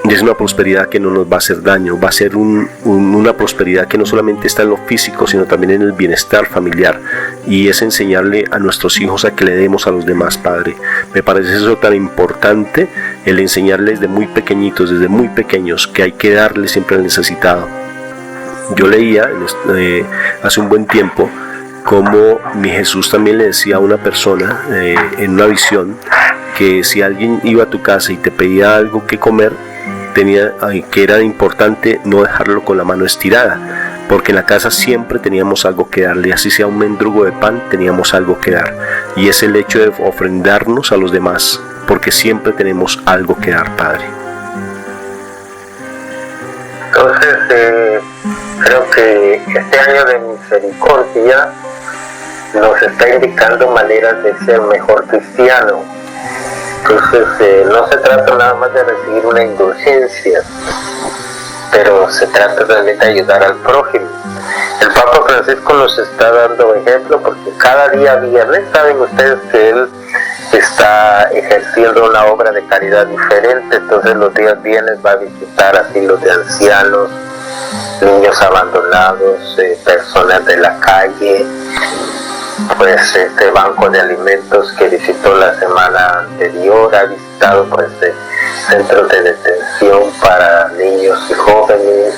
Y es una prosperidad que no nos va a hacer daño, va a ser una prosperidad que no solamente está en lo físico, sino también en el bienestar familiar, y es enseñarle a nuestros hijos a que le demos a los demás, Padre. Me parece eso tan importante, el enseñarles desde muy pequeñitos, desde muy pequeños, que hay que darle siempre al necesitado. Yo leía hace un buen tiempo como mi Jesús también le decía a una persona en una visión, que si alguien iba a tu casa y te pedía algo que comer, que era importante no dejarlo con la mano estirada, porque en la casa siempre teníamos algo que darle, así sea un mendrugo de pan, teníamos algo que dar, y es el hecho de ofrendarnos a los demás, porque siempre tenemos algo que dar, Padre. Entonces creo que este año de misericordia nos está indicando maneras de ser mejor cristiano. Entonces no se trata nada más de recibir una indulgencia, pero se trata también de ayudar al prójimo. El Papa Francisco nos está dando ejemplo, porque cada día viernes, saben ustedes que él está ejerciendo una obra de caridad diferente. Entonces los días viernes va a visitar asilos de ancianos, niños abandonados, personas de la calle, pues este banco de alimentos que visitó la semana anterior, ha visitado pues centros de detención para niños y jóvenes,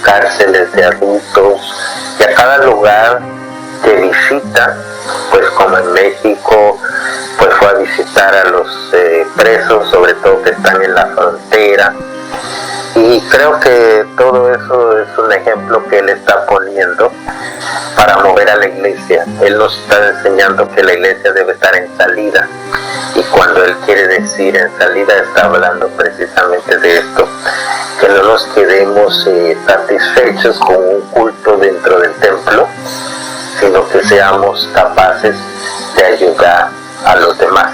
cárceles de adultos, y a cada lugar que visita, pues como en México, pues fue a visitar a los presos, sobre todo que están en la frontera. Y creo que todo eso es un ejemplo que él está poniendo para mover a la iglesia. Él nos está enseñando que la iglesia debe estar en salida, y cuando él quiere decir en salida está hablando precisamente de esto, que no nos quedemos satisfechos con un culto dentro del templo, sino que seamos capaces de ayudar a los demás.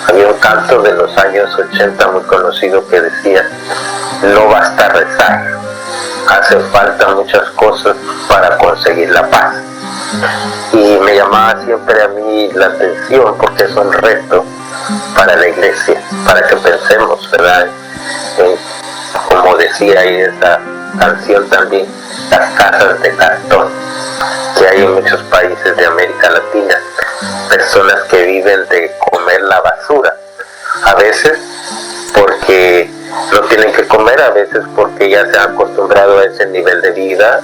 Había un canto de los años 80 muy conocido que decía: no basta rezar, hace falta muchas cosas para conseguir la paz. Y me llamaba siempre a mí la atención, porque es un reto para la iglesia, para que pensemos, ¿verdad? Como decía ahí esa canción también, las casas de cartón que hay en muchos países de América Latina, personas que viven de comer la basura, a veces porque no tienen que comer, a veces porque ya se han acostumbrado a ese nivel de vida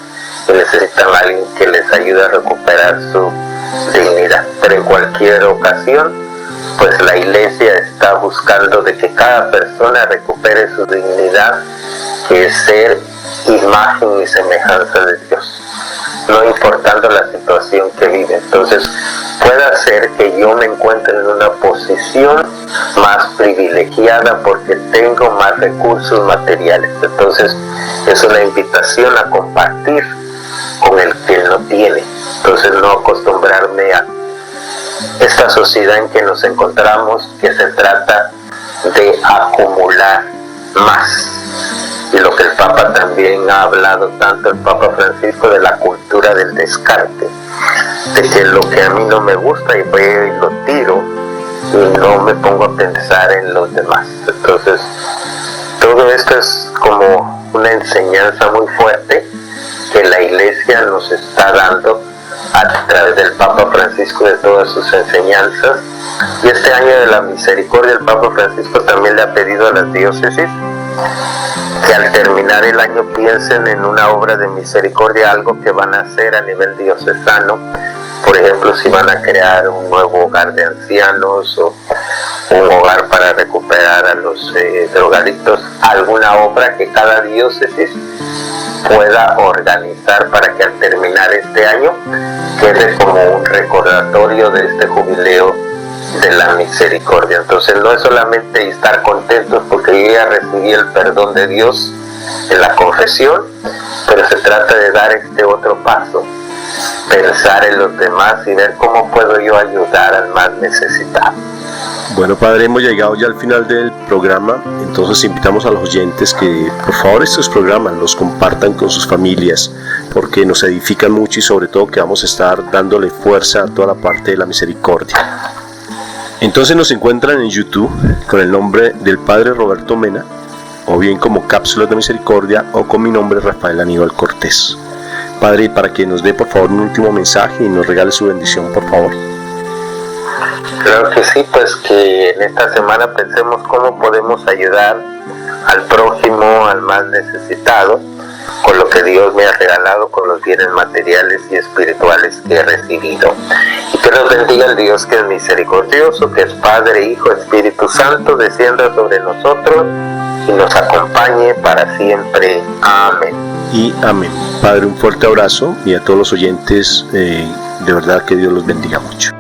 y necesitan a alguien que les ayude a recuperar su dignidad. Pero en cualquier ocasión, pues la iglesia está buscando de que cada persona recupere su dignidad, que es ser imagen y semejanza de Dios, no importando la situación que vive. Entonces puede ser que yo me encuentre en una posición más privilegiada porque tengo más recursos materiales. Entonces es una invitación a compartir con el que no tiene. Entonces no acostumbrarme a esta sociedad en que nos encontramos, que se trata de acumular más. Y lo que el Papa también ha hablado tanto, el Papa Francisco, de la cultura del descarte, de que lo que a mí no me gusta y voy y lo tiro y no me pongo a pensar en los demás. Entonces todo esto es como una enseñanza muy fuerte que la Iglesia nos está dando a través del Papa Francisco, de todas sus enseñanzas. Y este año de la misericordia, el Papa Francisco también le ha pedido a las diócesis que al terminar el año piensen en una obra de misericordia, algo que van a hacer a nivel diocesano. Por ejemplo, si van a crear un nuevo hogar de ancianos o un hogar para recuperar a los drogadictos, alguna obra que cada diócesis pueda organizar para que al terminar este año quede como un recordatorio de este jubileo de la misericordia. Entonces no es solamente estar contentos porque yo ya recibí el perdón de Dios en la confesión, pero se trata de dar este otro paso, pensar en los demás y ver cómo puedo yo ayudar al más necesitado. Bueno, Padre, hemos llegado ya al final del programa, entonces invitamos a los oyentes que por favor estos programas los compartan con sus familias, porque nos edifican mucho y sobre todo que vamos a estar dándole fuerza a toda la parte de la misericordia. Entonces nos encuentran en YouTube con el nombre del Padre Roberto Mena, o bien como Cápsulas de Misericordia, o con mi nombre, Rafael Aníbal Cortés. Padre, para que nos dé por favor un último mensaje y nos regale su bendición, por favor. Claro que sí, pues que en esta semana pensemos cómo podemos ayudar al prójimo, al más necesitado, con lo que Dios me ha regalado, con los bienes materiales y espirituales que he recibido. Y que nos bendiga el Dios que es misericordioso, que es Padre, Hijo, Espíritu Santo, descienda sobre nosotros y nos acompañe para siempre. Amén. Y amén. Padre, un fuerte abrazo y a todos los oyentes, de verdad que Dios los bendiga mucho.